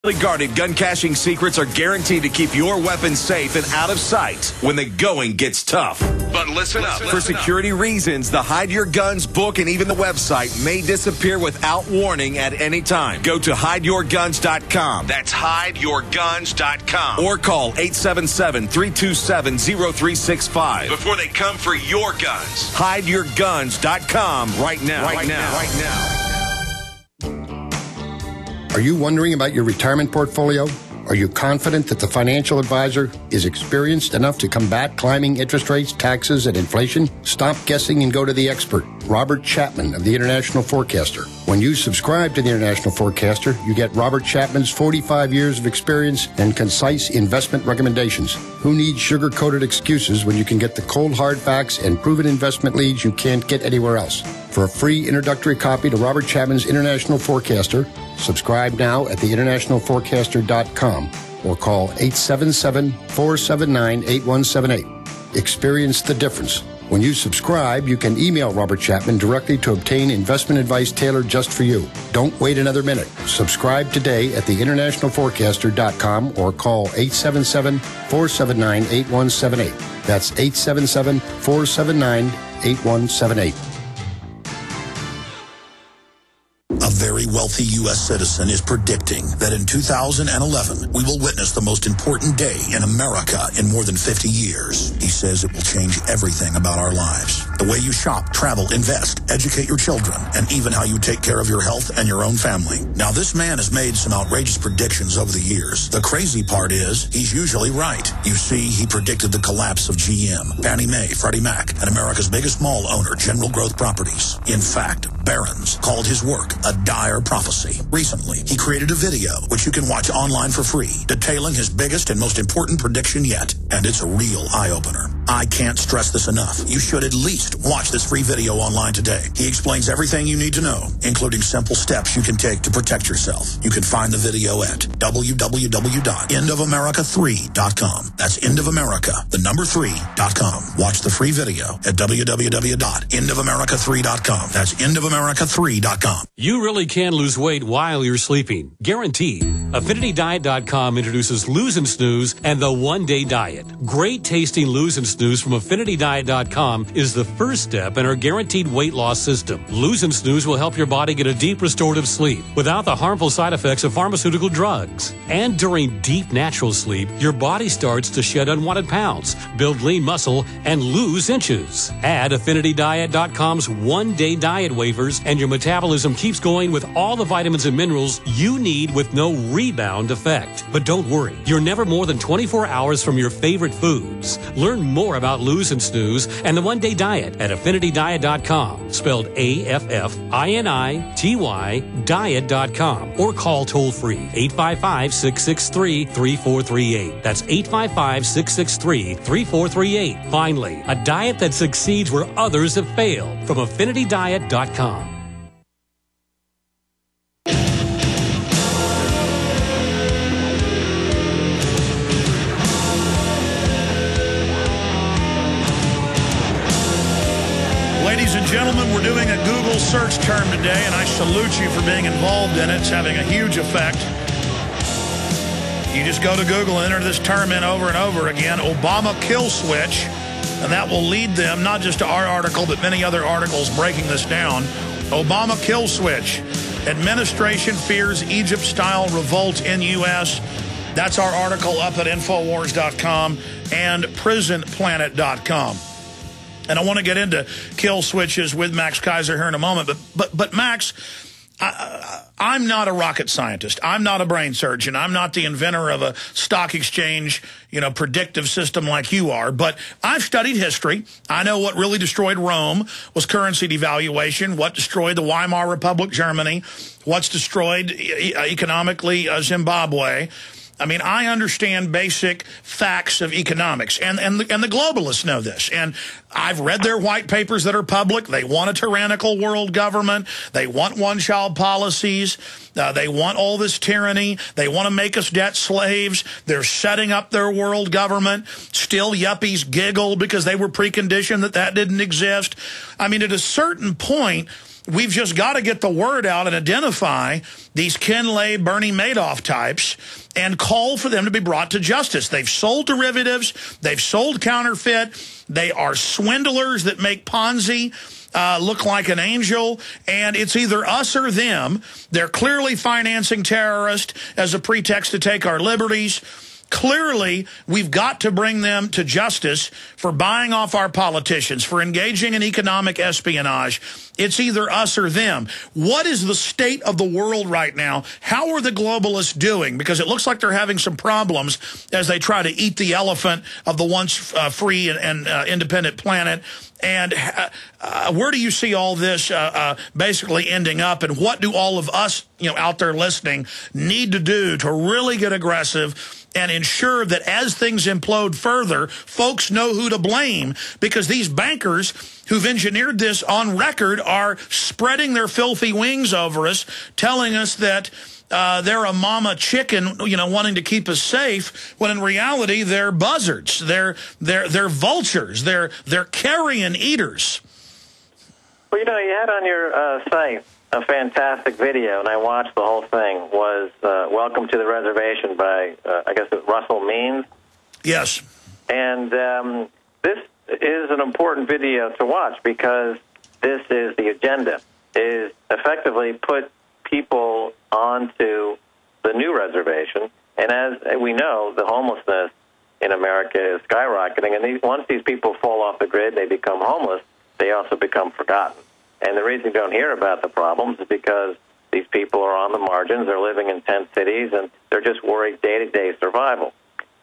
Guarded gun caching secrets are guaranteed to keep your weapons safe and out of sight when the going gets tough. But listen up. For security reasons, the Hide Your Guns book and even the website may disappear without warning at any time. Go to hideyourguns.com. That's hideyourguns.com. Or call 877-327-0365 before they come for your guns. Hideyourguns.com right now. Right now. Are you wondering about your retirement portfolio? Are you confident that the financial advisor is experienced enough to combat climbing interest rates, taxes, and inflation? Stop guessing and go to the expert, Robert Chapman of the International Forecaster. When you subscribe to the International Forecaster, you get Robert Chapman's 45 years of experience and concise investment recommendations. Who needs sugar-coated excuses when you can get the cold hard facts and proven investment leads you can't get anywhere else? For a free introductory copy to Robert Chapman's International Forecaster, subscribe now at theinternationalforecaster.com or call 877-479-8178. Experience the difference. When you subscribe, you can email Robert Chapman directly to obtain investment advice tailored just for you. Don't wait another minute. Subscribe today at theinternationalforecaster.com or call 877-479-8178. That's 877-479-8178. A very wealthy U.S. citizen is predicting that in 2011, we will witness the most important day in America in more than 50 years. He says it will change everything about our lives. The way you shop, travel, invest, educate your children, and even how you take care of your health and your own family. Now, this man has made some outrageous predictions over the years. The crazy part is, he's usually right. You see, he predicted the collapse of GM, Fannie Mae, Freddie Mac, and America's biggest mall owner, General Growth Properties. In fact, Barron's called his work a dire prophecy. Recently, he created a video, which you can watch online for free, detailing his biggest and most important prediction yet. And it's a real eye-opener. I can't stress this enough. You should at least watch this free video online today. He explains everything you need to know, including simple steps you can take to protect yourself. You can find the video at www.endofamerica3.com. That's endofamerica3.com. Watch the free video at www.endofamerica3.com. That's endofamerica3.com. You really can lose weight while you're sleeping. Guaranteed. AffinityDiet.com introduces Lose and Snooze and the One-Day Diet. Great tasting Lose and Snooze from AffinityDiet.com is the first step in our guaranteed weight loss system. Lose and Snooze will help your body get a deep restorative sleep without the harmful side effects of pharmaceutical drugs. And during deep natural sleep, your body starts to shed unwanted pounds, build lean muscle, and lose inches. Add AffinityDiet.com's One-Day Diet waivers and your metabolism keeps going with all the vitamins and minerals you need with no rebound effect. But don't worry, you're never more than 24 hours from your favorite foods. Learn more about Lose and Snooze and the One-Day Diet at AffinityDiet.com, spelled AFFINITY diet.com, or call toll-free 855-663-3438. That's 855-663-3438. Finally, a diet that succeeds where others have failed from AffinityDiet.com. Ladies and gentlemen, we're doing a Google search term today, and I salute you for being involved in it. It's having a huge effect. You just go to Google and enter this term in over and over again, Obama kill switch, and that will lead them not just to our article, but many other articles breaking this down. Obama kill switch. Administration fears Egypt-style revolt in U.S. That's our article up at Infowars.com and PrisonPlanet.com. And I want to get into kill switches with Max Kaiser here in a moment. But Max, I'm not a rocket scientist. I'm not a brain surgeon. I'm not the inventor of a stock exchange, predictive system like you are. But I've studied history. I know what really destroyed Rome was currency devaluation, what destroyed the Weimar Republic, Germany, what's destroyed economically Zimbabwe. I mean, I understand basic facts of economics, and the globalists know this. And I've read their white papers that are public. They want a tyrannical world government. They want one-child policies. They want all this tyranny. They want to make us debt slaves. They're setting up their world government. Still, yuppies giggle because they were preconditioned that didn't exist. I mean, at a certain point, we've just got to get the word out and identify these Ken Lay, Bernie Madoff types and call for them to be brought to justice. They've sold derivatives. They've sold counterfeit. They are swindlers that make Ponzi look like an angel, and it's either us or them. They're clearly financing terrorists as a pretext to take our liberties. Clearly, we've got to bring them to justice for buying off our politicians, for engaging in economic espionage. It's either us or them. What is the state of the world right now? How are the globalists doing? Because it looks like they're having some problems as they try to eat the elephant of the once free and independent planet. And where do you see all this basically ending up? And what do all of us, out there listening, need to do to really get aggressive and ensure that as things implode further, folks know who to blame? Because these bankers who've engineered this on record are spreading their filthy wings over us, telling us that they're a mama chicken, wanting to keep us safe, when in reality they're buzzards, they're vultures, they're carrion eaters. Well, you had on your site a fantastic video, and I watched the whole thing. Was Welcome to the Reservation by I guess it's Russell Means. Yes, and this is an important video to watch because this is the agenda: is effectively put people onto the new reservation. And as we know, the homelessness in America is skyrocketing. And once these people fall off the grid, they become homeless, they also become forgotten. And the reason you don't hear about the problems is because these people are on the margins, they're living in tent cities, and they're just worried day-to-day survival.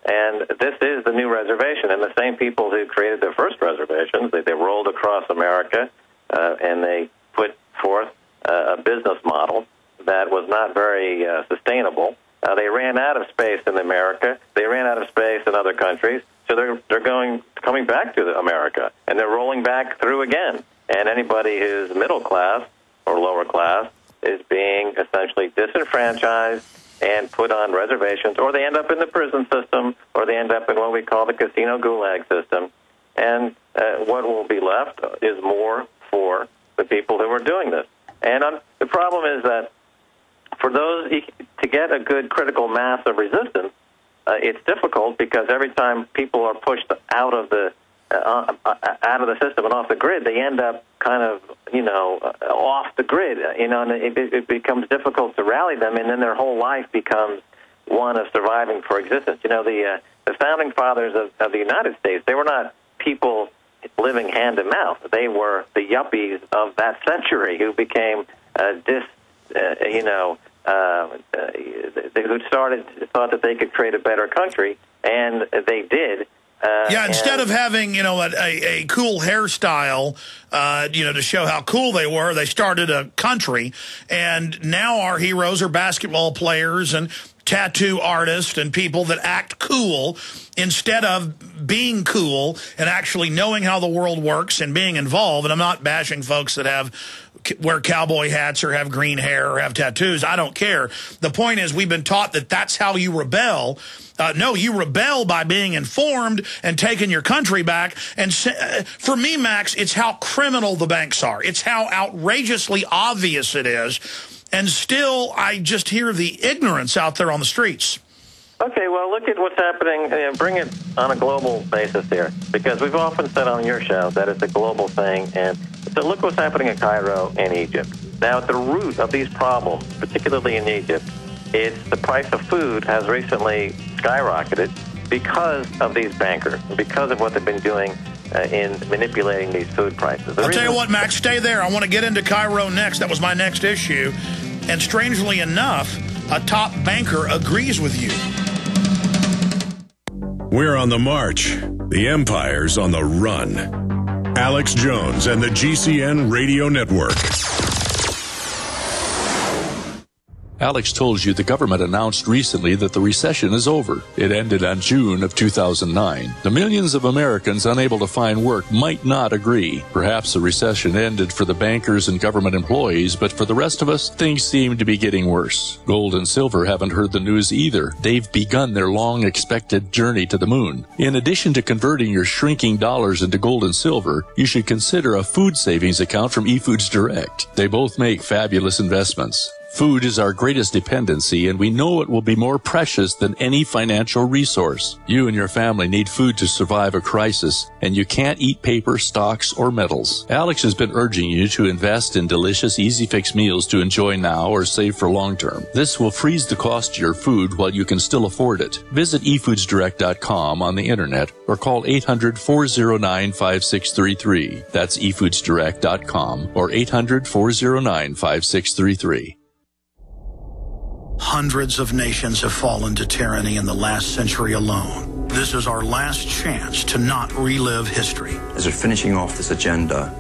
And this is the new reservation. And the same people who created their first reservations, they rolled across America, and they put forth a business model that was not very sustainable. They ran out of space in America. They ran out of space in other countries. So they're coming back to America, and they're rolling back through again. And anybody who's middle class or lower class is being essentially disenfranchised and put on reservations, or they end up in the prison system, or they end up in what we call the casino gulag system. And what will be left is more for the people who are doing this. And the problem is that for those, to get a good critical mass of resistance, it's difficult because every time people are pushed out of the system and off the grid, they end up kind of, off the grid, and it becomes difficult to rally them, and then their whole life becomes one of surviving for existence. The founding fathers of the United States, they were not people living hand to mouth. They were the yuppies of that century who became who thought that they could create a better country, and they did. Instead of having, a cool hairstyle, to show how cool they were, they started a country. And now our heroes are basketball players and tattoo artists and people that act cool instead of being cool and actually knowing how the world works and being involved. And I'm not bashing folks that wear cowboy hats or have green hair or have tattoos. I don't care. The point is, we've been taught that that's how you rebel. No, you rebel by being informed and taking your country back. And for me, Max, it's how criminal the banks are. It's how outrageously obvious it is. And still, I just hear the ignorance out there on the streets. Okay, well, look at what's happening. Bring it on a global basis here, because we've often said on your show that it's a global thing. And so look what's happening in Cairo and Egypt. Now, at the root of these problems, particularly in Egypt, it's the price of food has recently skyrocketed because of these bankers, because of what they've been doing in manipulating these food prices. I'll tell you what, Max, stay there. I want to get into Cairo next. That was my next issue. And strangely enough, a top banker agrees with you. We're on the march. The empire's on the run. Alex Jones and the GCN Radio Network. Alex told you the government announced recently that the recession is over. It ended on June of 2009. The millions of Americans unable to find work might not agree. Perhaps the recession ended for the bankers and government employees, but for the rest of us, things seem to be getting worse. Gold and silver haven't heard the news either. They've begun their long-expected journey to the moon. In addition to converting your shrinking dollars into gold and silver, you should consider a food savings account from eFoods Direct. They both make fabulous investments. Food is our greatest dependency, and we know it will be more precious than any financial resource. You and your family need food to survive a crisis, and you can't eat paper, stocks, or metals. Alex has been urging you to invest in delicious, easy-fix meals to enjoy now or save for long-term. This will freeze the cost of your food while you can still afford it. Visit efoodsdirect.com on the internet or call 800-409-5633. That's efoodsdirect.com or 800-409-5633. Hundreds of nations have fallen to tyranny in the last century alone. This is our last chance to not relive history. As they're finishing off this agenda,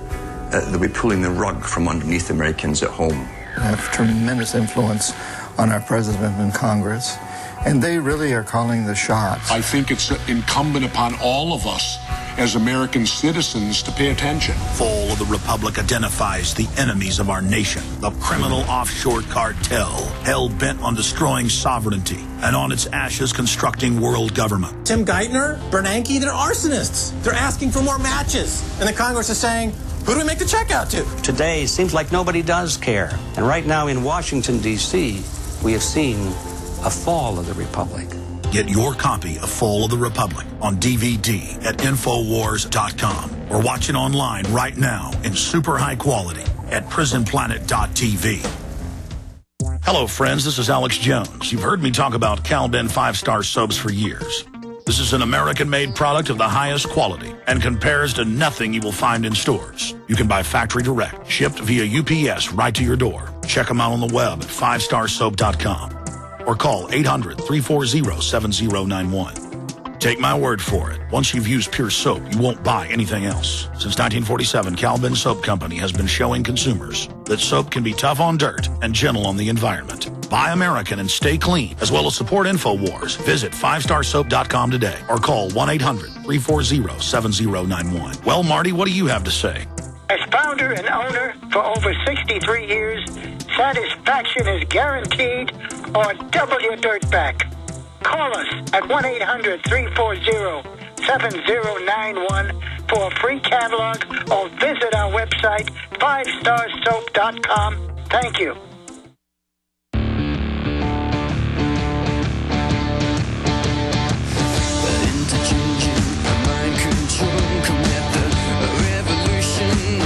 they'll be pulling the rug from underneath Americans at home. They have tremendous influence on our president and Congress, and they really are calling the shots. I think it's incumbent upon all of us as American citizens to pay attention. Fall of the Republic identifies the enemies of our nation, the criminal offshore cartel, hell-bent on destroying sovereignty, and on its ashes constructing world government. Tim Geithner, Bernanke, they're arsonists. They're asking for more matches. And the Congress is saying, who do we make the check out to? Today, it seems like nobody does care. And right now in Washington, D.C., we have seen a fall of the Republic. Get your copy of Fall of the Republic on DVD at Infowars.com or watch it online right now in super high quality at PrisonPlanet.tv. Hello, friends. This is Alex Jones. You've heard me talk about Cal-Ben 5-star soaps for years. This is an American-made product of the highest quality and compares to nothing you will find in stores. You can buy factory direct, shipped via UPS right to your door. Check them out on the web at 5starsoap.com. or call 800-340-7091. Take my word for it. Once you've used Pure Soap, you won't buy anything else. Since 1947, Cal-Ben Soap Company has been showing consumers that soap can be tough on dirt and gentle on the environment. Buy American and stay clean, as well as support InfoWars. Visit 5starsoap.com today or call 1-800-340-7091. Well, Marty, what do you have to say? As founder and owner for over 63 years, satisfaction is guaranteed or double your dirt back. Call us at 1-800-340-7091 for a free catalog or visit our website, 5starsoap.com. Thank you.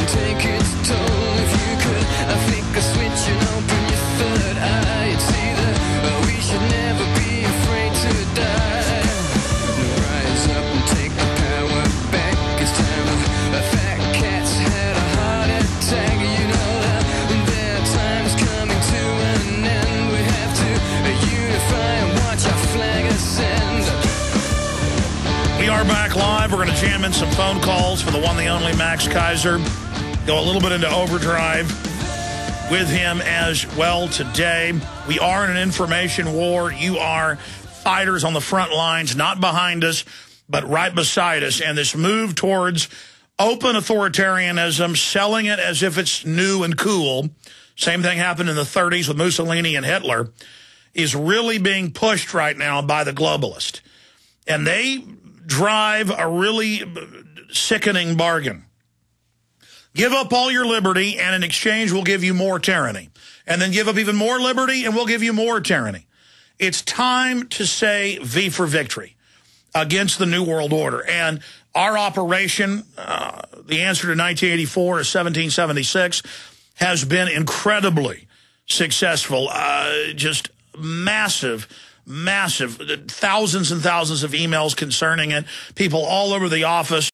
Take its toll. If you could flick a switch and open your third eye, you'd see that we should never be afraid to die. Rise up and take the power back. It's time the fat cats had a heart attack. You know that their time's coming to an end. We have to unify and watch our flag ascend. We are back live. We're going to jam in some phone calls for the one, the only Max Kaiser. Go a little bit into overdrive with him as well today. We are in an information war. You are fighters on the front lines, not behind us, but right beside us. And this move towards open authoritarianism, selling it as if it's new and cool, same thing happened in the 30s with Mussolini and Hitler, is really being pushed right now by the globalists. And they drive a really sickening bargain. Give up all your liberty, and in exchange, we'll give you more tyranny. And then give up even more liberty, and we'll give you more tyranny. It's time to say V for victory against the New World Order. And our operation, the answer to 1984 or 1776, has been incredibly successful. Just massive, thousands and thousands of emails concerning it. People all over the office